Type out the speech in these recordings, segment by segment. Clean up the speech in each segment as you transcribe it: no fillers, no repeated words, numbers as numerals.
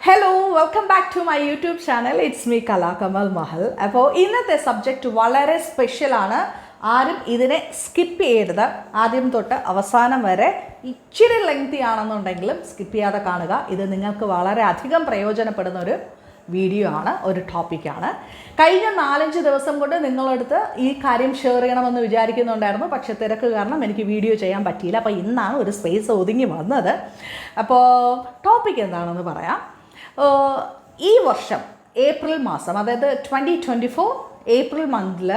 Hello welcome back to my YouTube channel. It's me Kala Kamal Mahal. അപ്പോൾ ഇന്നത്തെ subject വളരെ സ്പെഷ്യലാണ്. ആരും ഇതിനെ സ്കിപ്പ് ചെയ്യരുത്. ആദ്യം തൊട്ട് അവസാനം വരെ ഇച്ചിരി ലെങ്തി ആണെന്നുണ്ടെങ്കിലും സ്കിപ്പ് ചെയ്യാതെ കാണുക. ഇത് നിങ്ങൾക്ക് വളരെ അധികം പ്രയോജനപ്പെടുന്ന ഒരു വീഡിയോ ആണ്, ഒരു ടോപ്പിക്കാണ്. കഴിഞ്ഞ 4-5 ദിവസം കൊണ്ട് നിങ്ങളടുത്ത് ഈ കാര്യം ഷെയർ ചെയ്യണമെന്ന് വിചാരിക്കുന്നുണ്ടായിരുന്നു. പക്ഷേ തിരക്ക് കാരണം എനിക്ക് വീഡിയോ ചെയ്യാൻ പറ്റിയില്ല. അപ്പോൾ ഇന്നാണ് ഒരു സ്പേസ് ഒതുങ്ങി വന്നത്. അപ്പോൾ ടോപ്പിക് എന്താണെന്ന് പറയാം. ഈ വർഷം ഏപ്രിൽ മാസം, അതായത് 2024 ഏപ്രിൽ മന്തിൽ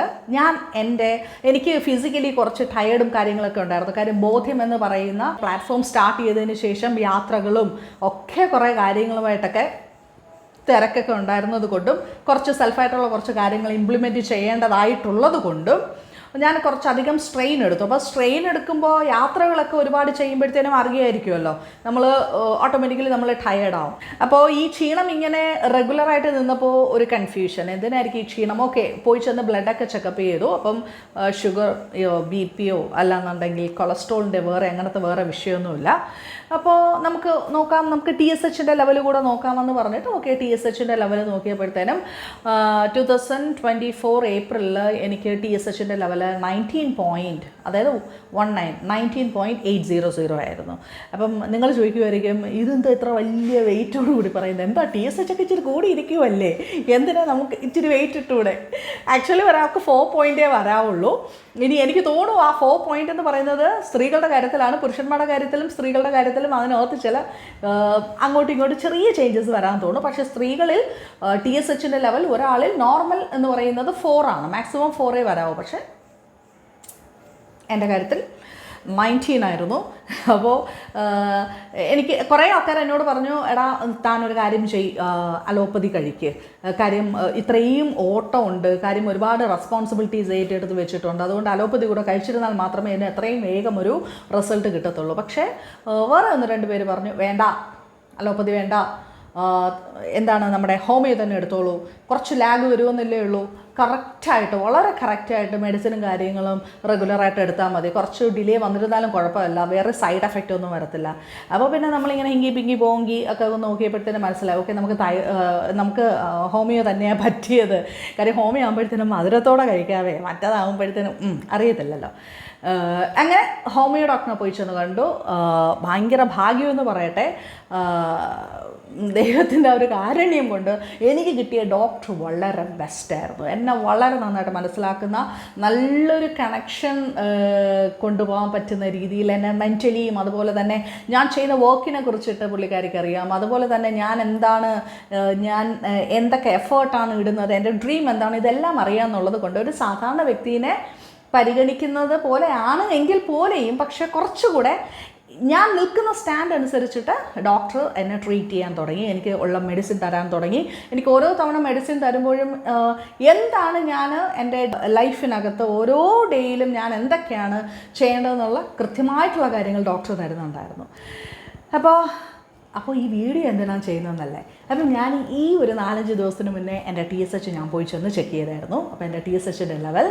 എനിക്ക് ഫിസിക്കലി കുറച്ച് ടയേർഡും കാര്യങ്ങളൊക്കെ ഉണ്ടായിരുന്നു. കാര്യം ബോധ്യം എന്ന് പറയുന്ന പ്ലാറ്റ്ഫോം സ്റ്റാർട്ട് ചെയ്തതിന് ശേഷം യാത്രകളും ഒക്കെ കുറേ കാര്യങ്ങളുമായിട്ടൊക്കെ തിരക്കൊക്കെ ഉണ്ടായിരുന്നത് കൊണ്ടും കുറച്ച് സെൽഫായിട്ടുള്ള കുറച്ച് കാര്യങ്ങൾ ഇംപ്ലിമെൻറ്റ് ചെയ്യേണ്ടതായിട്ടുള്ളത് കൊണ്ടും ഞാൻ കുറച്ചധികം സ്ട്രെയിൻ എടുത്തു. അപ്പോൾ സ്ട്രെയിൻ എടുക്കുമ്പോൾ യാത്രകളൊക്കെ ഒരുപാട് ചെയ്യുമ്പോഴത്തേനും അറിയായിരിക്കുമല്ലോ, നമ്മൾ ഓട്ടോമാറ്റിക്കലി നമ്മൾ ടയേർഡാവും. അപ്പോൾ ഈ ക്ഷീണം ഇങ്ങനെ റെഗുലറായിട്ട് നിന്നപ്പോൾ ഒരു കൺഫ്യൂഷൻ, എന്തിനായിരിക്കും ഈ ക്ഷീണം? ഓക്കെ, പോയി ചെന്ന് ബ്ലഡൊക്കെ ചെക്കപ്പ് ചെയ്തു. അപ്പം ഷുഗർ BP അല്ലാന്നുണ്ടെങ്കിൽ കൊളസ്ട്രോളിൻ്റെ അങ്ങനത്തെ വേറെ വിഷയമൊന്നുമില്ല. അപ്പോൾ നമുക്ക് നോക്കാം, നമുക്ക് TSHൻ്റെ ലെവൽ കൂടെ നോക്കാമെന്ന് പറഞ്ഞിട്ട് ഓക്കെ, TSHൻ്റെ ലെവൽ നോക്കിയപ്പോഴത്തേനും 2024 ഏപ്രിലിൽ എനിക്ക് TSHൻ്റെ ലെവൽ 19.800 ആയിരുന്നു. അപ്പം നിങ്ങൾ ചോദിക്കുമായിരിക്കും, ഇതെന്താ ഇത്ര വലിയ വെയിറ്റോട് കൂടി പറയുന്നത്? എന്താ TSH ഒക്കെ ഇച്ചിരി കൂടി ഇരിക്കുമല്ലേ, എന്തിനാ നമുക്ക് ഇച്ചിരി വെയിറ്റ് ഇട്ടൂടെ? ആക്ച്വലി ഒരാൾക്ക് 4 പോയിൻറ്റേ വരാവുള്ളൂ. ഇനി എനിക്ക് തോന്നുന്നു ആ 4 പോയിൻ്റ് എന്ന് പറയുന്നത് സ്ത്രീകളുടെ കാര്യത്തിലാണ്. പുരുഷന്മാരുടെ കാര്യത്തിലും സ്ത്രീകളുടെ കാര്യത്തിലും അതിനകത്ത് ചില അങ്ങോട്ടും ഇങ്ങോട്ടും ചെറിയ ചേഞ്ചസ് വരാൻ തോന്നും. പക്ഷേ സ്ത്രീകളിൽ TSHൻ്റെ ലെവൽ ഒരാളിൽ നോർമൽ എന്ന് പറയുന്നത് 4 ആണ്, മാക്സിമം 4 വരാവൂ. പക്ഷേ എൻ്റെ കാര്യത്തിൽ 19 ആയിരുന്നു. അപ്പോൾ എനിക്ക് കുറേ ആൾക്കാർ എന്നോട് പറഞ്ഞു, എടാ താനൊരു കാര്യം അലോപ്പതി കഴിക്ക്, കാര്യം ഇത്രയും ഓട്ടം ഉണ്ട്, കാര്യം ഒരുപാട് റെസ്പോൺസിബിലിറ്റീസ് ഏറ്റെടുത്ത് വെച്ചിട്ടുണ്ട്, അതുകൊണ്ട് അലോപ്പതി കൂടെ കഴിച്ചിരുന്നാൽ മാത്രമേ ഇതിന് എത്രയും വേഗം ഒരു റിസൾട്ട് കിട്ടത്തുള്ളൂ. പക്ഷേ വേറെ 1-2 പേര് പറഞ്ഞു, വേണ്ട, അലോപ്പതി വേണ്ട, എന്താണ് നമ്മുടെ ഹോമിയോ തന്നെ എടുത്തോളൂ, കുറച്ച് ലാഗ് വരുമെന്നല്ലേ ഉള്ളൂ, കറക്റ്റായിട്ട് വളരെ കറക്റ്റായിട്ട് മെഡിസിനും കാര്യങ്ങളും റെഗുലറായിട്ട് എടുത്താൽ മതി, കുറച്ച് ഡിലേ വന്നിരുന്നാലും കുഴപ്പമില്ല, വേറെ സൈഡ് എഫക്റ്റ് ഒന്നും വരത്തില്ല. അപ്പോൾ പിന്നെ നമ്മളിങ്ങനെ ഹിങ്കി പിങ്കി പോങ്കി ഒക്കെ നോക്കിയപ്പോഴത്തേനും മനസ്സിലാവും, ഓക്കെ നമുക്ക് ഹോമിയോ തന്നെയാണ് പറ്റിയത്. കാര്യം ഹോമിയോ ആകുമ്പോഴത്തേനും മധുരത്തോടെ കഴിക്കാവേ, മറ്റേതാകുമ്പോഴത്തേനും അറിയത്തില്ലല്ലോ. അങ്ങനെ ഹോമിയോ ഡോക്ടറിനെ പോയി ചെന്ന് കണ്ടു. ഭയങ്കര ഭാഗ്യമെന്ന് പറയട്ടെ, ദൈവത്തിൻ്റെ ഒരു കാരുണ്യം കൊണ്ട് എനിക്ക് കിട്ടിയ ഡോക്ടർ വളരെ ബെസ്റ്റായിരുന്നു. എന്നെ വളരെ നന്നായിട്ട് മനസ്സിലാക്കുന്ന, നല്ലൊരു കണക്ഷൻ കൊണ്ടുപോകാൻ പറ്റുന്ന രീതിയിൽ എന്നെ മെൻ്റലിയും അതുപോലെ തന്നെ ഞാൻ ചെയ്യുന്ന വർക്കിനെ കുറിച്ചിട്ട് പുള്ളിക്കാരിക്ക് അറിയാം. അതുപോലെ തന്നെ ഞാൻ എന്തൊക്കെ എഫേർട്ടാണ് ഇടുന്നത്, എൻ്റെ ഡ്രീം എന്താണ്, ഇതെല്ലാം അറിയാമെന്നുള്ളത് കൊണ്ട് ഒരു സാധാരണ വ്യക്തിയെ പരിഗണിക്കുന്നത് പോലെയാണ് എങ്കിൽ പോലെയും, പക്ഷെ കുറച്ചുകൂടെ ഞാൻ നിൽക്കുന്ന സ്റ്റാൻഡ് അനുസരിച്ചിട്ട് ഡോക്ടർ എന്നെ ട്രീറ്റ് ചെയ്യാൻ തുടങ്ങി, എനിക്ക് ഉള്ള മെഡിസിൻ തരാൻ തുടങ്ങി. എനിക്ക് ഓരോ തവണ മെഡിസിൻ തരുമ്പോഴും എന്താണ് ഞാൻ എൻ്റെ ലൈഫിനകത്ത് ഓരോ ഡേയിലും ഞാൻ എന്തൊക്കെയാണ് ചെയ്യേണ്ടതെന്നുള്ള കൃത്യമായിട്ടുള്ള കാര്യങ്ങൾ ഡോക്ടർ തരുന്നുണ്ടായിരുന്നു. അപ്പോൾ ഈ വീഡിയോ എന്തിനാണ് ചെയ്യുന്നതെന്നല്ലേ. അപ്പം ഞാൻ ഈ ഒരു 4-5 ദിവസത്തിന് മുന്നേ എൻ്റെ TSH ഞാൻ പോയി ചെന്ന് ചെക്ക് ചെയ്തായിരുന്നു. അപ്പോൾ എൻ്റെ TSHൻ്റെ ലെവൽ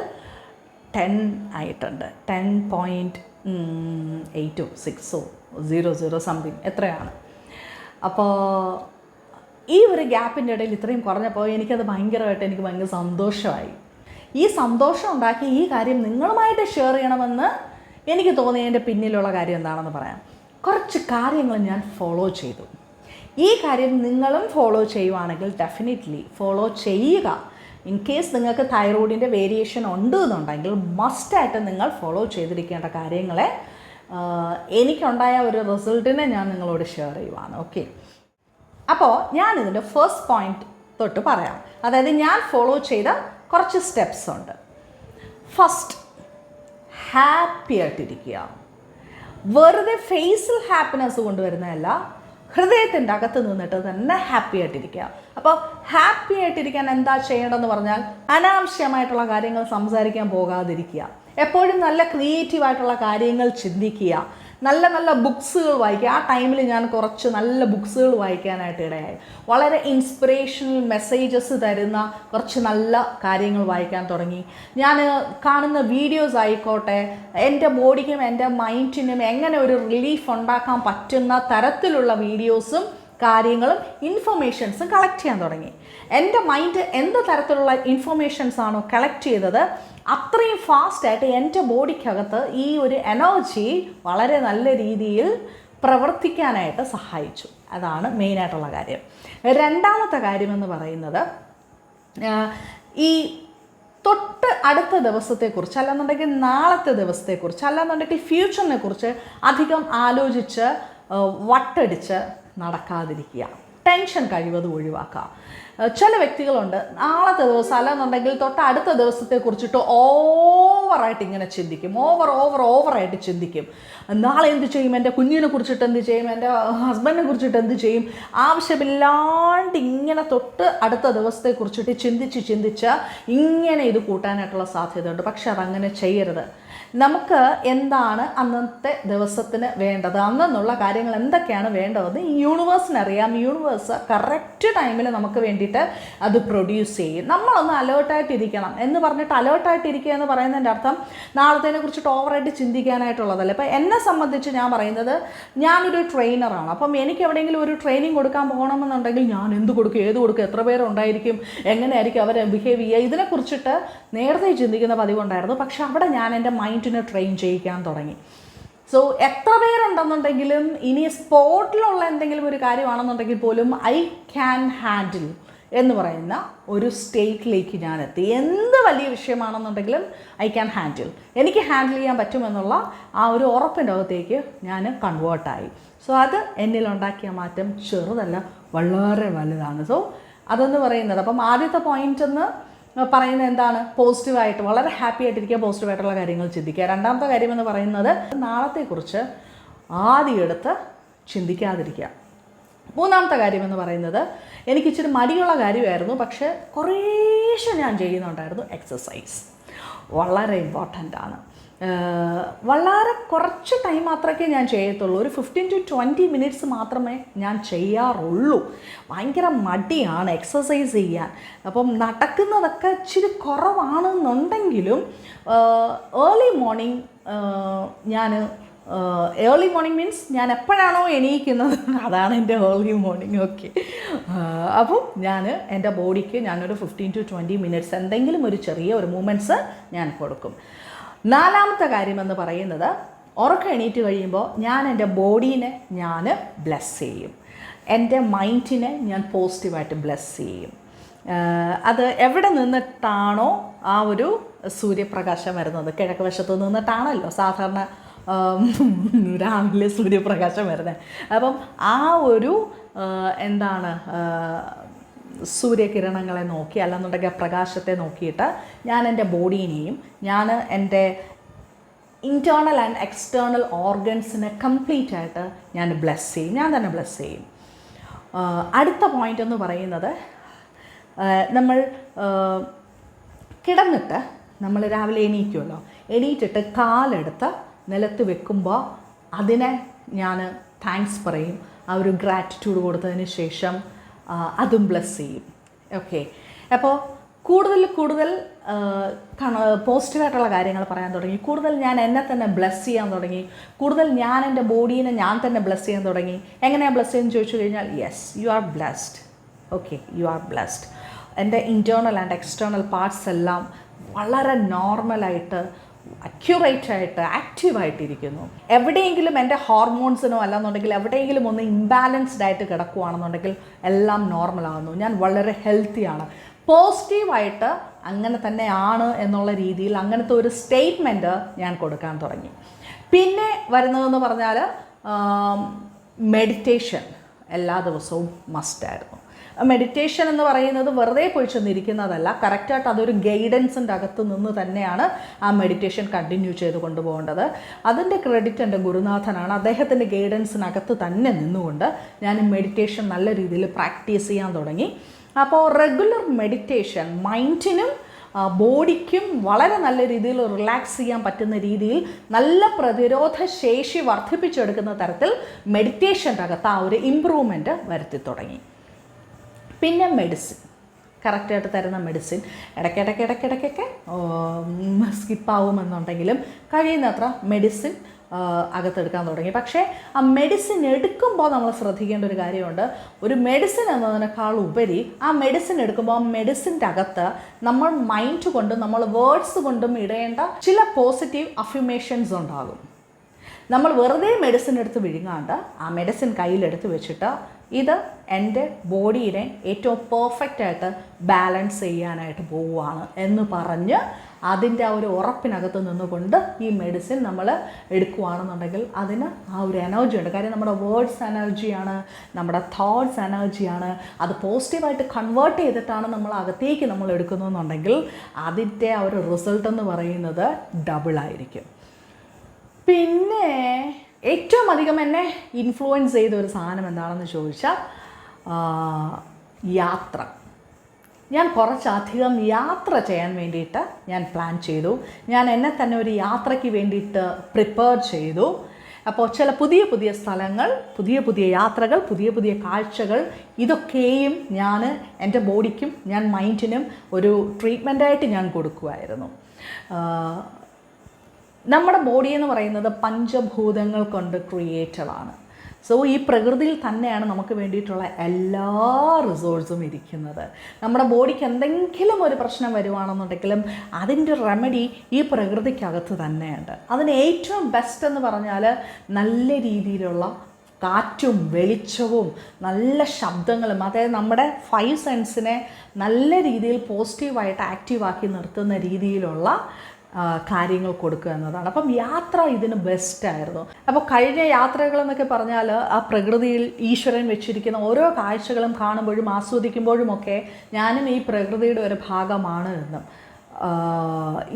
10 ആയിട്ടുണ്ട്. 10.80600 സംതിങ് എത്രയാണ്. അപ്പോൾ ഈ ഒരു ഗ്യാപ്പിൻ്റെ ഇടയിൽ ഇത്രയും കുറഞ്ഞപ്പോൾ എനിക്ക് ഭയങ്കര സന്തോഷമായി. ഈ സന്തോഷം ഉണ്ടാക്കി ഈ കാര്യം നിങ്ങളുമായിട്ട് ഷെയർ ചെയ്യണമെന്ന് എനിക്ക് തോന്നിയതിൻ്റെ പിന്നിലുള്ള കാര്യം എന്താണെന്ന് പറയാം. കുറച്ച് കാര്യങ്ങൾ ഞാൻ ഫോളോ ചെയ്തു. ഈ കാര്യം നിങ്ങളും ഫോളോ ചെയ്യുവാണെങ്കിൽ ഡെഫിനറ്റ്ലി ഫോളോ ചെയ്യുക. ഇൻ കേസ് നിങ്ങൾക്ക് തൈറോയിഡിൻ്റെ വേരിയേഷൻ ഉണ്ട് എന്നുണ്ടെങ്കിൽ മസ്റ്റായിട്ട് നിങ്ങൾ ഫോളോ ചെയ്തിരിക്കേണ്ട കാര്യങ്ങളെ എനിക്കുണ്ടായ ഒരു റിസൾട്ടിനെ ഞാൻ നിങ്ങളോട് ഷെയർ ചെയ്യുവാണ്. ഓക്കെ, അപ്പോൾ ഞാനിതിൻ്റെ ഫസ്റ്റ് പോയിന്റ് തൊട്ട് പറയാം. അതായത് ഞാൻ ഫോളോ ചെയ്ത കുറച്ച് സ്റ്റെപ്സ് ഉണ്ട്. ഫസ്റ്റ്, ഹാപ്പി ആയിട്ടിരിക്കുക. വെറുതെ ഫേസിൽ ഹാപ്പിനെസ് കൊണ്ടുവരുന്നതല്ല, ഹൃദയത്തിൻ്റെ അകത്ത് നിന്നിട്ട് തന്നെ ഹാപ്പി ആയിട്ടിരിക്കുക. അപ്പോൾ ഹാപ്പി ആയിട്ടിരിക്കാൻ എന്താ ചെയ്യേണ്ടതെന്ന് പറഞ്ഞാൽ, അനാവശ്യമായിട്ടുള്ള കാര്യങ്ങൾ സംസാരിക്കാൻ പോകാതിരിക്കുക. എപ്പോഴും നല്ല ക്രിയേറ്റീവായിട്ടുള്ള കാര്യങ്ങൾ ചിന്തിക്കുക. നല്ല നല്ല ബുക്സുകൾ വായിക്കുക. ആ ടൈമിൽ ഞാൻ കുറച്ച് നല്ല ബുക്സുകൾ വായിക്കാനായിട്ട് ഇടയായി. വളരെ ഇൻസ്പിറേഷണൽ മെസ്സേജസ് തരുന്ന കുറച്ച് നല്ല കാര്യങ്ങൾ വായിക്കാൻ തുടങ്ങി. ഞാൻ കാണുന്ന വീഡിയോസ് ആയിക്കോട്ടെ, എൻ്റെ ബോഡിക്കും എൻ്റെ മൈൻഡിനും എങ്ങനെ ഒരു റിലീഫ് ഉണ്ടാക്കാൻ പറ്റുന്ന തരത്തിലുള്ള വീഡിയോസും കാര്യങ്ങളും ഇൻഫർമേഷൻസും കളക്ട് ചെയ്യാൻ തുടങ്ങി. എൻ്റെ മൈൻഡ് എന്ത് തരത്തിലുള്ള ഇൻഫർമേഷൻസ് ആണോ കളക്ട് ചെയ്തത് അത്രയും ഫാസ്റ്റായിട്ട് എൻ്റെ ബോഡിക്കകത്ത് ഈ ഒരു എനർജി വളരെ നല്ല രീതിയിൽ പ്രവർത്തിക്കാനായിട്ട് സഹായിച്ചു. അതാണ് മെയിനായിട്ടുള്ള കാര്യം. രണ്ടാമത്തെ കാര്യമെന്ന് പറയുന്നത് ഈ തൊട്ട് അടുത്ത ദിവസത്തെക്കുറിച്ച്, അല്ലാന്നുണ്ടെങ്കിൽ നാളത്തെ ദിവസത്തെക്കുറിച്ച്, അല്ലാന്നുണ്ടെങ്കിൽ ഫ്യൂച്ചറിനെ കുറിച്ച് അധികം ആലോചിച്ച് വട്ടടിച്ച് നടക്കാതിരിക്കുക. ടെൻഷൻ കഴിവതും ഒഴിവാക്കുക. ചില വ്യക്തികളുണ്ട് നാളത്തെ ദിവസം അല്ലാന്നുണ്ടെങ്കിൽ തൊട്ട് അടുത്ത ദിവസത്തെക്കുറിച്ചിട്ട് ഓവറായിട്ട് ഇങ്ങനെ ചിന്തിക്കും, ഓവറായിട്ട് ചിന്തിക്കും. നാളെ എന്ത് ചെയ്യും, എൻ്റെ കുഞ്ഞിനെ കുറിച്ചിട്ട് എന്ത് ചെയ്യും, എൻ്റെ ഹസ്ബൻഡിനെ കുറിച്ചിട്ട് എന്ത് ചെയ്യും, ആവശ്യമില്ലാണ്ട് ഇങ്ങനെ തൊട്ട് അടുത്ത ദിവസത്തെക്കുറിച്ചിട്ട് ചിന്തിച്ച് ഇങ്ങനെ ഇത് കൂട്ടാനായിട്ടുള്ള സാധ്യതയുണ്ട്. പക്ഷെ അതങ്ങനെ ചെയ്യരുത്. നമുക്ക് എന്താണ് അന്നത്തെ ദിവസത്തിന് വേണ്ടത്, അന്നുള്ള കാര്യങ്ങൾ എന്തൊക്കെയാണ് വേണ്ടതെന്ന് ഈ യൂണിവേഴ്സിനറിയാം. യൂണിവേഴ്സ് കറക്റ്റ് ടൈമിൽ നമുക്ക് വേണ്ടിയിട്ട് അത് പ്രൊഡ്യൂസ് ചെയ്യും. നമ്മളൊന്ന് അലേർട്ടായിട്ടിരിക്കണം എന്ന് പറഞ്ഞിട്ട് അലേർട്ടായിട്ടിരിക്കുക എന്ന് പറയുന്നതിൻ്റെ അർത്ഥം നാളത്തേനെ കുറിച്ചിട്ട് ഓവറായിട്ട് ചിന്തിക്കാനായിട്ടുള്ളതല്ല. ഇപ്പോൾ എന്നെ സംബന്ധിച്ച് ഞാൻ പറയുന്നത്, ഞാനൊരു ട്രെയിനറാണ്. അപ്പം എനിക്ക് എവിടെയെങ്കിലും ഒരു ട്രെയിനിങ് കൊടുക്കാൻ പോകണമെന്നുണ്ടെങ്കിൽ ഞാൻ എന്ത് കൊടുക്കും, ഏത് കൊടുക്കും, എത്ര പേരുണ്ടായിരിക്കും, എങ്ങനെയായിരിക്കും അവരെ ബിഹേവ് ചെയ്യുക, ഇതിനെക്കുറിച്ചിട്ട് നേരത്തെ ചിന്തിക്കുന്ന പതിവുണ്ടായിരുന്നു. പക്ഷെ അവിടെ ഞാൻ എൻ്റെ മൈൻഡിനെ ട്രെയിൻ ചെയ്യിക്കാൻ തുടങ്ങി. സോ എത്ര പേരുണ്ടെന്നുണ്ടെങ്കിലും ഇനി സ്പോട്ടിലുള്ള എന്തെങ്കിലും ഒരു കാര്യമാണെന്നുണ്ടെങ്കിൽ പോലും ഐ ക്യാൻ ഹാൻഡിൽ എന്ന് പറയുന്ന ഒരു സ്റ്റേറ്റിലേക്ക് ഞാൻ എത്തി. എന്ത് വലിയ വിഷയമാണെന്നുണ്ടെങ്കിലും ഐ ക്യാൻ ഹാൻഡിൽ, എനിക്ക് ഹാൻഡിൽ ചെയ്യാൻ പറ്റുമെന്നുള്ള ആ ഒരു ഉറപ്പിൻ്റെ അകത്തേക്ക് ഞാൻ കൺവേർട്ടായി. സോ അത് എന്നിലുണ്ടാക്കിയ മാറ്റം ചെറുതല്ല, വളരെ വലുതാണ്. സോ അതെന്ന് പറയുന്നത്, അപ്പം ആദ്യത്തെ പോയിന്റ് എന്ന് പറയുന്നത് എന്താണ്, പോസിറ്റീവായിട്ട് വളരെ ഹാപ്പി ആയിട്ടിരിക്കുക, പോസിറ്റീവായിട്ടുള്ള കാര്യങ്ങൾ ചിന്തിക്കുക. രണ്ടാമത്തെ കാര്യമെന്ന് പറയുന്നത് നാളത്തെക്കുറിച്ച് ആദ്യം എടുത്ത് ചിന്തിക്കാതിരിക്കുക. മൂന്നാമത്തെ കാര്യമെന്ന് പറയുന്നത്, എനിക്കിച്ചിരി മടിയുള്ള കാര്യമായിരുന്നു, പക്ഷേ കുറേശ്ശെ ഞാൻ ചെയ്യുന്നുണ്ടായിരുന്നു എക്സസൈസ്. വളരെ ഇമ്പോർട്ടൻ്റ് ആണ്. വളരെ കുറച്ച് ടൈം മാത്രമേ ഞാൻ ചെയ്യത്തുള്ളൂ. ഒരു 15 to 20 മിനിറ്റ്സ് മാത്രമേ ഞാൻ ചെയ്യാറുള്ളൂ. ഭയങ്കര മടിയാണ് എക്സസൈസ് ചെയ്യാൻ. അപ്പം നടക്കുന്നതൊക്കെ ഇച്ചിരി കുറവാണെന്നുണ്ടെങ്കിലും early morning early morning means ഞാൻ എപ്പോഴാണോ എണീക്കുന്നത് അതാണ് എൻ്റെ ഏർലി മോർണിംഗ്. ഓക്കെ, അപ്പം ഞാൻ എൻ്റെ ബോഡിക്ക് ഞാനൊരു 15 to 20 മിനിറ്റ്സ് എന്തെങ്കിലും ഒരു ചെറിയ ഒരു മൂമെൻറ്റ്സ് ഞാൻ കൊടുക്കും. നാലാമത്തെ കാര്യമെന്ന് പറയുന്നത്, ഉറക്കം എണീറ്റ് കഴിയുമ്പോൾ ഞാൻ എൻ്റെ ബോഡീനെ ഞാൻ ബ്ലെസ് ചെയ്യും, എൻ്റെ മൈൻഡിനെ ഞാൻ പോസിറ്റീവായിട്ട് ബ്ലെസ് ചെയ്യും. അത് എവിടെ നിന്നിട്ടാണോ ആ ഒരു സൂര്യപ്രകാശം വരുന്നത്, കിഴക്ക് വശത്ത് നിന്നിട്ടാണല്ലോ സാധാരണ രാവിലെ സൂര്യപ്രകാശം വരുന്നത്. അപ്പം ആ ഒരു സൂര്യകിരണങ്ങളെ നോക്കി, അല്ലെന്നുണ്ടെങ്കിൽ പ്രകാശത്തെ നോക്കിയിട്ട് ഞാൻ എൻ്റെ ബോഡീനെയും ഞാൻ എൻ്റെ ഇൻറ്റേർണൽ ആൻഡ് എക്സ്റ്റേർണൽ ഓർഗൻസിനെ കംപ്ലീറ്റ് ആയിട്ട് ഞാൻ ബ്ലെസ് ചെയ്യും, ഞാൻ തന്നെ ബ്ലെസ് ചെയ്യും. അടുത്ത പോയിൻ്റ് എന്ന് പറയുന്നത്, നമ്മൾ കിടന്നിട്ട് നമ്മൾ രാവിലെ എണീക്കുമല്ലോ, എണീറ്റിട്ട് കാലെടുത്ത് നിലത്ത് വെക്കുമ്പോൾ അതിനെ ഞാൻ താങ്ക്സ് പറയും. ആ ഒരു ഗ്രാറ്റിറ്റ്യൂഡ് കൊടുത്തതിന് ശേഷം അതും ബ്ലെസ് ചെയ്യും. ഓക്കെ, അപ്പോൾ കൂടുതൽ പോസിറ്റീവായിട്ടുള്ള കാര്യങ്ങൾ പറയാൻ തുടങ്ങി, കൂടുതൽ ഞാൻ എന്നെ തന്നെ ബ്ലെസ് ചെയ്യാൻ തുടങ്ങി, കൂടുതൽ ഞാൻ എൻ്റെ ബോഡീനെ ഞാൻ തന്നെ ബ്ലെസ് ചെയ്യാൻ തുടങ്ങി. എങ്ങനെയാണ് ബ്ലെസ് ചെയ്യുന്നത് ചോദിച്ചു കഴിഞ്ഞാൽ, yes, you are blessed. Okay, you are blessed. എൻ്റെ ഇൻറ്റേർണൽ ആൻഡ് എക്സ്റ്റേർണൽ പാർട്സ് എല്ലാം വളരെ നോർമലായിട്ട്, അക്യുറേറ്റായിട്ട്, ആക്റ്റീവായിട്ടിരിക്കുന്നു. എവിടെയെങ്കിലും എൻ്റെ ഹോർമോൺസിനോ അല്ലാന്നുണ്ടെങ്കിൽ എവിടെയെങ്കിലും ഒന്ന് ഇംബാലൻസ്ഡ് ആയിട്ട് കിടക്കുകയാണെന്നുണ്ടെങ്കിൽ എല്ലാം നോർമലാകുന്നു. ഞാൻ വളരെ ഹെൽത്തിയാണ്. പോസിറ്റീവായിട്ട് അങ്ങനെ തന്നെയാണ് എന്നുള്ള രീതിയിൽ അങ്ങനത്തെ ഒരു സ്റ്റേറ്റ്മെൻറ്റ് ഞാൻ കൊടുക്കാൻ തുടങ്ങി. പിന്നെ വരുന്നതെന്ന് പറഞ്ഞാൽ മെഡിറ്റേഷൻ എല്ലാ ദിവസവും മസ്റ്റായിരുന്നു. മെഡിറ്റേഷൻ എന്ന് പറയുന്നത് വെറുതെ പോയി ചെന്നിരിക്കുന്നതല്ല, കറക്റ്റായിട്ട് അതൊരു ഗൈഡൻസിൻ്റെ അകത്ത് നിന്ന് തന്നെയാണ് ആ മെഡിറ്റേഷൻ കണ്ടിന്യൂ ചെയ്ത് കൊണ്ടുപോകേണ്ടത്. അതിൻ്റെ ക്രെഡിറ്റ് എൻ്റെ ഗുരുനാഥനാണ്. അദ്ദേഹത്തിൻ്റെ ഗൈഡൻസിനകത്ത് തന്നെ നിന്നുകൊണ്ട് ഞാൻ മെഡിറ്റേഷൻ നല്ല രീതിയിൽ പ്രാക്ടീസ് ചെയ്യാൻ തുടങ്ങി. അപ്പോൾ റെഗുലർ മെഡിറ്റേഷൻ മൈൻഡിനും ബോഡിക്കും വളരെ നല്ല രീതിയിൽ റിലാക്സ് ചെയ്യാൻ പറ്റുന്ന രീതിയിൽ നല്ല പ്രതിരോധ ശേഷി വർദ്ധിപ്പിച്ചെടുക്കുന്ന തരത്തിൽ മെഡിറ്റേഷൻ്റെ അകത്ത് ആ ഒരു ഇമ്പ്രൂവ്മെൻറ്റ് വരുത്തി തുടങ്ങി. പിന്നെ മെഡിസിൻ, കറക്റ്റായിട്ട് തരുന്ന മെഡിസിൻ ഇടയ്ക്കൊക്കെ സ്കിപ്പാവുമെന്നുണ്ടെങ്കിലും കഴിയുന്നത്ര മെഡിസിൻ അകത്തെടുക്കാൻ തുടങ്ങി. പക്ഷേ ആ മെഡിസിൻ എടുക്കുമ്പോൾ നമ്മൾ ശ്രദ്ധിക്കേണ്ട ഒരു കാര്യമുണ്ട്. ഒരു മെഡിസിൻ എന്നതിനേക്കാൾ ഉപരി ആ മെഡിസിൻ എടുക്കുമ്പോൾ ആ മെഡിസിൻ്റെ അകത്ത് നമ്മൾ മൈൻഡ് കൊണ്ടും നമ്മൾ വേർഡ്സ് കൊണ്ടും ഇടേണ്ട ചില പോസിറ്റീവ് അഫിമേഷൻസ് ഉണ്ടാകും. നമ്മൾ വെറുതെ മെഡിസിൻ എടുത്ത് വിഴുങ്ങാണ്ട് ആ മെഡിസിൻ കയ്യിലെടുത്ത് വെച്ചിട്ട് ഇത് എൻ്റെ ബോഡീനെ ഏറ്റവും പെർഫെക്റ്റായിട്ട് ബാലൻസ് ചെയ്യാനായിട്ട് പോവുകയാണ് എന്ന് പറഞ്ഞ് അതിൻ്റെ ആ ഒരു ഉറപ്പിനകത്ത് നിന്നുകൊണ്ട് ഈ മെഡിസിൻ നമ്മൾ എടുക്കുകയാണെന്നുണ്ടെങ്കിൽ അതിന് ആ ഒരു എനർജി ഉണ്ട്. കാര്യം നമ്മുടെ വേർഡ്സ് എനർജിയാണ്, നമ്മുടെ തോട്ട്സ് എനർജിയാണ്. അത് പോസിറ്റീവായിട്ട് കൺവേർട്ട് ചെയ്തിട്ടാണ് നമ്മൾ അകത്തേക്ക് നമ്മൾ എടുക്കുന്നതെന്നുണ്ടെങ്കിൽ അതിൻ്റെ ആ ഒരു റിസൾട്ട് എന്ന് പറയുന്നത് ഡബിളായിരിക്കും. പിന്നെ ഏറ്റവും അധികം എന്നെ ഇൻഫ്ലുവൻസ് ചെയ്ത ഒരു സാധനം എന്താണെന്ന് ചോദിച്ചാൽ യാത്ര. ഞാൻ കുറച്ചധികം യാത്ര ചെയ്യാൻ വേണ്ടിയിട്ട് ഞാൻ പ്ലാൻ ചെയ്തു. ഞാൻ എന്നെ തന്നെ ഒരു യാത്രയ്ക്ക് വേണ്ടിയിട്ട് പ്രിപ്പയർ ചെയ്തു. അപ്പോൾ ചില പുതിയ പുതിയ സ്ഥലങ്ങൾ, പുതിയ പുതിയ യാത്രകൾ, പുതിയ പുതിയ കാഴ്ചകൾ, ഇതൊക്കെയും ഞാൻ എൻ്റെ ബോഡിക്കും ഞാൻ മൈൻഡിനും ഒരു ട്രീറ്റ്മെൻറ്റായിട്ട് ഞാൻ കൊടുക്കുമായിരുന്നു. നമ്മുടെ ബോഡി എന്ന് പറയുന്നത് പഞ്ചഭൂതങ്ങൾ കൊണ്ട് ക്രിയേറ്റഡാണ്. സോ ഈ പ്രകൃതിയിൽ തന്നെയാണ് നമുക്ക് വേണ്ടിയിട്ടുള്ള എല്ലാ റിസോഴ്സും ഇരിക്കുന്നത്. നമ്മുടെ ബോഡിക്ക് എന്തെങ്കിലും ഒരു പ്രശ്നം വരുവാണെന്നുണ്ടെങ്കിലും അതിൻ്റെ റെമഡി ഈ പ്രകൃതിക്കകത്ത് തന്നെയുണ്ട്. അതിന് ഏറ്റവും ബെസ്റ്റ് എന്ന് പറഞ്ഞാൽ നല്ല രീതിയിലുള്ള കാറ്റും വെളിച്ചവും നല്ല ശബ്ദങ്ങളും, അതായത് നമ്മുടെ 5 സെൻസിനെ നല്ല രീതിയിൽ പോസിറ്റീവായിട്ട് ആക്റ്റീവാക്കി നിർത്തുന്ന രീതിയിലുള്ള കാര്യങ്ങൾ കൊടുക്കുക എന്നതാണ്. അപ്പം യാത്ര ഇതിന് ബെസ്റ്റായിരുന്നു. അപ്പോൾ കഴിഞ്ഞ യാത്രകളെന്നൊക്കെ പറഞ്ഞാൽ ആ പ്രകൃതിയിൽ ഈശ്വരൻ വെച്ചിരിക്കുന്ന ഓരോ കാഴ്ചകളും കാണുമ്പോഴും ആസ്വദിക്കുമ്പോഴുമൊക്കെ ഞാനും ഈ പ്രകൃതിയുടെ ഒരു ഭാഗമാണ് എന്നും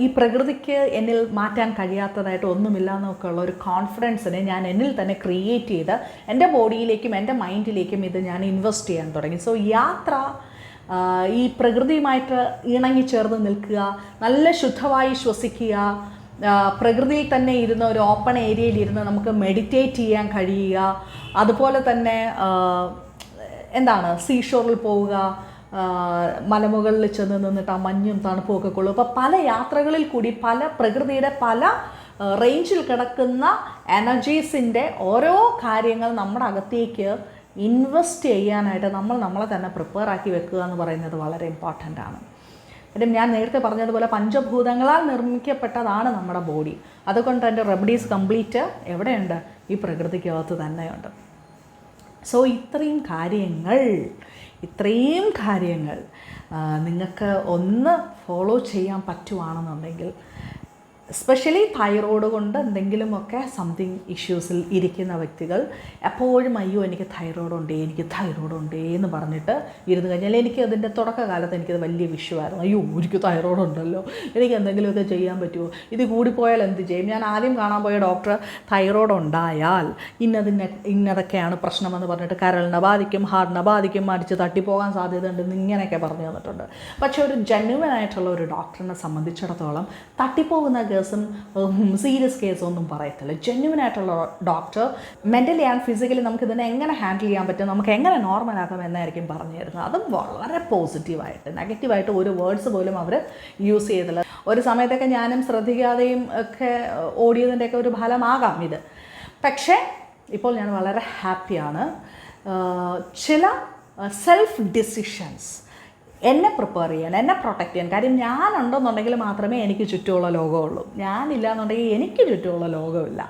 ഈ പ്രകൃതിക്ക് എന്നിൽ മാറ്റാൻ കഴിയാത്തതായിട്ട് ഒന്നുമില്ല എന്നൊക്കെ ഉള്ള ഒരു കോൺഫിഡൻസിനെ ഞാൻ എന്നിൽ തന്നെ ക്രിയേറ്റ് ചെയ്ത് എൻ്റെ ബോഡിയിലേക്കും എൻ്റെ മൈൻഡിലേക്കും ഇത് ഞാൻ ഇൻവെസ്റ്റ് ചെയ്യാൻ തുടങ്ങി. സോ യാത്ര ഈ പ്രകൃതിയുമായിട്ട് ഇണങ്ങിച്ചേർന്ന് നിൽക്കുക, നല്ല ശുദ്ധമായി ശ്വസിക്കുക, പ്രകൃതിയിൽ തന്നെ ഇരുന്ന് ഒരു ഓപ്പൺ ഏരിയയിൽ നമുക്ക് മെഡിറ്റേറ്റ് ചെയ്യാൻ കഴിയുക, അതുപോലെ തന്നെ സീഷോറിൽ പോവുക, മലമുകളിൽ ചെന്ന് നിന്നിട്ട് ആ മഞ്ഞും തണുപ്പും ഒക്കെ കൊള്ളും. അപ്പോൾ പല യാത്രകളിൽ കൂടി പല പ്രകൃതിയുടെ പല റേഞ്ചിൽ കിടക്കുന്ന എനർജീസിൻ്റെ ഓരോ കാര്യങ്ങൾ നമ്മുടെ അകത്തേക്ക് ഇൻവെസ്റ്റ് ചെയ്യാനായിട്ട് നമ്മളെ തന്നെ പ്രിപ്പയർ ആക്കി വെക്കുക എന്ന് പറയുന്നത് വളരെ ഇമ്പോർട്ടൻ്റ് ആണ്. കാര്യം ഞാൻ നേരത്തെ പറഞ്ഞതുപോലെ പഞ്ചഭൂതങ്ങളാൽ നിർമ്മിക്കപ്പെട്ടതാണ് നമ്മുടെ ബോഡി. അതുകൊണ്ട് എൻ്റെ റെമഡീസ് കംപ്ലീറ്റ് എവിടെയുണ്ട്? ഈ പ്രകൃതിക്കകത്ത് തന്നെയുണ്ട്. സോ ഇത്രയും കാര്യങ്ങൾ നിങ്ങൾക്ക് ഒന്ന് ഫോളോ ചെയ്യാൻ പറ്റുവാണെന്നുണ്ടെങ്കിൽ, എസ്പെഷ്യലി തൈറോയ്ഡ് കൊണ്ട് എന്തെങ്കിലുമൊക്കെ സംതിങ് ഇഷ്യൂസിൽ ഇരിക്കുന്ന വ്യക്തികൾ എപ്പോഴും അയ്യോ എനിക്ക് തൈറോയ്ഡ് ഉണ്ടേ എന്ന് പറഞ്ഞിട്ട് ഇരുന്ന് കഴിഞ്ഞാൽ, എനിക്ക് അതിൻ്റെ തുടക്കകാലത്ത് എനിക്കത് വലിയ വിഷയമായിരുന്നു. അയ്യോ എനിക്ക് തൈറോയ്ഡ് ഉണ്ടല്ലോ, എനിക്ക് എന്തെങ്കിലുമൊക്കെ ചെയ്യാൻ പറ്റുമോ, ഇത് കൂടിപ്പോയാൽ എന്ത് ചെയ്യും? ഞാൻ ആദ്യം കാണാൻ പോയ ഡോക്ടർ തൈറോയ്ഡ് ഉണ്ടായാൽ ഇന്നതൊക്കെയാണ് പ്രശ്നമെന്ന് പറഞ്ഞിട്ട് കരളിനെ ബാധിക്കും, ഹാർട്ടിനെ ബാധിക്കും, അടിച്ച് തട്ടിപ്പോകാൻ സാധ്യതയുണ്ടെന്ന് ഇങ്ങനെയൊക്കെ പറഞ്ഞു തന്നിട്ടുണ്ട്. പക്ഷേ ഒരു ജെന്യുവൻ ആയിട്ടുള്ള ഒരു ഡോക്ടറിനെ സംബന്ധിച്ചിടത്തോളം തട്ടിപ്പോകുന്ന സീരിയസ് കേസൊന്നും പറയത്തില്ല. ജെന്യുവൻ ആയിട്ടുള്ള ഡോക്ടർ മെൻ്റലി ആൻഡ് ഫിസിക്കലി നമുക്കിതിനെ എങ്ങനെ ഹാൻഡിൽ ചെയ്യാൻ പറ്റും, നമുക്ക് എങ്ങനെ നോർമലാക്കാം എന്നായിരിക്കും പറഞ്ഞു തരുന്നത്. അതും വളരെ പോസിറ്റീവായിട്ട്. നെഗറ്റീവായിട്ട് ഒരു വേർഡ്സ് പോലും അവർ യൂസ് ചെയ്തില്ല. ഒരു സമയത്തൊക്കെ ഞാനും ശ്രദ്ധിക്കാതെയും ഒക്കെ ഓടിയതിൻ്റെയൊക്കെ ഒരു ഫലമാകാം ഇത്. പക്ഷേ ഇപ്പോൾ ഞാൻ വളരെ ഹാപ്പിയാണ്. ചില സെൽഫ് ഡിസിഷൻസ് എന്നെ പ്രിപ്പയർ ചെയ്യാൻ, എന്നെ പ്രൊട്ടക്റ്റ് ചെയ്യാൻ. കാര്യം ഞാനുണ്ടെന്നുണ്ടെങ്കിൽ മാത്രമേ എനിക്ക് ചുറ്റുമുള്ള ലോകമുള്ളൂ. ഞാനില്ല എന്നുണ്ടെങ്കിൽ എനിക്ക് ചുറ്റുമുള്ള ലോകമില്ല.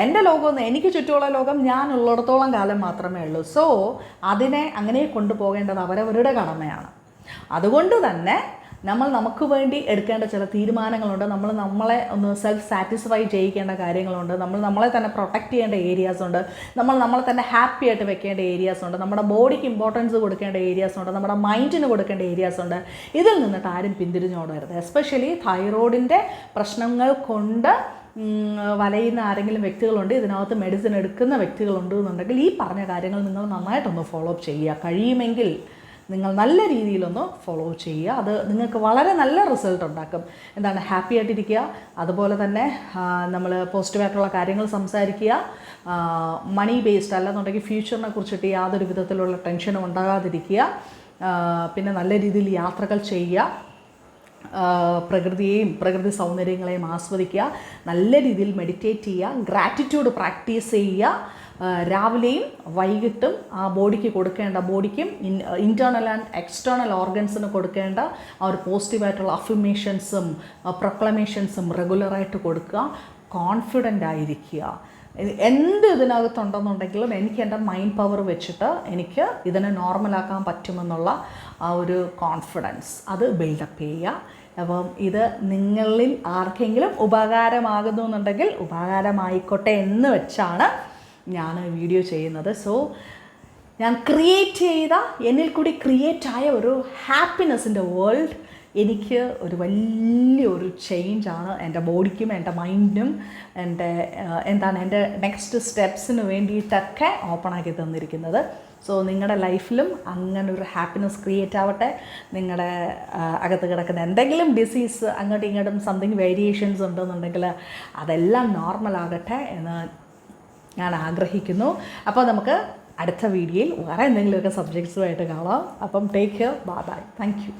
എൻ്റെ ലോകമൊന്നും, എനിക്ക് ചുറ്റുമുള്ള ലോകം ഞാനുള്ളിടത്തോളം കാലം മാത്രമേ ഉള്ളൂ. സോ അതിനെ അങ്ങനെ കൊണ്ടുപോകേണ്ടത് അവരവരുടെ കടമയാണ്. അതുകൊണ്ട് തന്നെ നമുക്ക് വേണ്ടി എടുക്കേണ്ട ചില തീരുമാനങ്ങളുണ്ട്. നമ്മളെ ഒന്ന് സെൽഫ് സാറ്റിസ്ഫൈ ചെയ്യിക്കേണ്ട കാര്യങ്ങളുണ്ട്. നമ്മളെ തന്നെ പ്രൊട്ടക്റ്റ് ചെയ്യേണ്ട ഏരിയാസ് ഉണ്ട്. നമ്മളെ തന്നെ ഹാപ്പി ആയിട്ട് വെക്കേണ്ട ഏരിയാസ് ഉണ്ട്. നമ്മുടെ ബോഡിക്ക് ഇമ്പോർട്ടൻസ് കൊടുക്കേണ്ട ഏരിയാസ് ഉണ്ട്. നമ്മുടെ മൈൻഡിന് കൊടുക്കേണ്ട ഏരിയാസ് ഉണ്ട്. ഇതിൽ നിന്നിട്ട് ആരും പിന്തിരിഞ്ഞോടരുത്. എസ്പെഷ്യലി തൈറോയിഡിൻ്റെ പ്രശ്നങ്ങൾ കൊണ്ട് വലയുന്ന ആരെങ്കിലും വ്യക്തികളുണ്ട്, ഇതിനകത്ത് മെഡിസിൻ എടുക്കുന്ന വ്യക്തികളുണ്ട് എന്നുണ്ടെങ്കിൽ ഈ പറഞ്ഞ കാര്യങ്ങൾ നിങ്ങൾ നന്നായിട്ടൊന്ന് ഫോളോ അപ്പ് ചെയ്യുക. കഴിയുമെങ്കിൽ നിങ്ങൾ നല്ല രീതിയിലൊന്ന് ഫോളോ ചെയ്യുക. അത് നിങ്ങൾക്ക് വളരെ നല്ല റിസൾട്ട് ഉണ്ടാക്കും. ഹാപ്പി ആയിട്ടിരിക്കുക. അതുപോലെ തന്നെ നമ്മൾ പോസിറ്റീവായിട്ടുള്ള കാര്യങ്ങൾ സംസാരിക്കുക. മണി ബേസ്ഡ് അല്ലെന്നുണ്ടെങ്കിൽ ഫ്യൂച്ചറിനെ കുറിച്ചിട്ട് യാതൊരു വിധത്തിലുള്ള ടെൻഷനും ഉണ്ടാകാതിരിക്കുക. പിന്നെ നല്ല രീതിയിൽ യാത്രകൾ ചെയ്യുക. പ്രകൃതിയെയും പ്രകൃതി സൗന്ദര്യങ്ങളെയും ആസ്വദിക്കുക, നല്ല രീതിയിൽ മെഡിറ്റേറ്റ് ചെയ്യുക, ഗ്രാറ്റിറ്റ്യൂഡ് പ്രാക്ടീസ് ചെയ്യുക. രാവിലെയും വൈകിട്ടും ആ ബോഡിക്ക് കൊടുക്കേണ്ട, ബോഡിക്കും ഇൻറ്റേർണൽ ആൻഡ് എക്സ്റ്റേർണൽ ഓർഗൻസിന് കൊടുക്കേണ്ട ആ ഒരു പോസിറ്റീവായിട്ടുള്ള അഫർമേഷൻസും പ്രൊക്ലമേഷൻസും റെഗുലറായിട്ട് കൊടുക്കുക. കോൺഫിഡൻ്റ് ആയിരിക്കുക. എന്ത് ഇതിനകത്തുണ്ടെന്നുണ്ടെങ്കിലും എനിക്ക് എൻ്റെ മൈൻഡ് പവർ വെച്ചിട്ട് എനിക്ക് ഇതിനെ നോർമലാക്കാൻ പറ്റുമെന്നുള്ള ആ ഒരു കോൺഫിഡൻസ് അത് ബിൽഡപ്പ് ചെയ്യുക. അപ്പം ഇത് നിങ്ങളിൽ ആർക്കെങ്കിലും ഉപകാരമാകുന്നു എന്നുണ്ടെങ്കിൽ ഉപകാരമായിക്കോട്ടെ എന്ന് വെച്ചാണ് ഞാൻ വീഡിയോ ചെയ്യുന്നത്. സോ ഞാൻ ക്രിയേറ്റ് ചെയ്ത, എന്നിൽ കൂടി ക്രിയേറ്റായ ഒരു ഹാപ്പിനെസ്സിൻ്റെ വേൾഡ് എനിക്ക് ഒരു വലിയൊരു ചേഞ്ചാണ് എൻ്റെ ബോഡിക്കും എൻ്റെ മൈൻഡിനും എൻ്റെ നെക്സ്റ്റ് സ്റ്റെപ്സിന് വേണ്ടിയിട്ടൊക്കെ ഓപ്പണാക്കി തന്നിരിക്കുന്നത്. സോ നിങ്ങളുടെ ലൈഫിലും അങ്ങനെ ഒരു ഹാപ്പിനെസ് ക്രിയേറ്റ് ആവട്ടെ. നിങ്ങളുടെ അകത്ത് കിടക്കുന്ന എന്തെങ്കിലും ഡിസീസ് അങ്ങോട്ടും ഇങ്ങോട്ടും സംതിങ് വേരിയേഷൻസ് ഉണ്ടെന്നുണ്ടെങ്കിൽ അതെല്ലാം നോർമലാകട്ടെ എന്ന് ഞാൻ ആഗ്രഹിക്കുന്നു. അപ്പോൾ നമുക്ക് അടുത്ത വീഡിയോയിൽ വേറെ എന്തെങ്കിലുമൊക്കെ സബ്ജക്ട്സുമായിട്ട് കാണാം. അപ്പം take care, bye bye, thank you.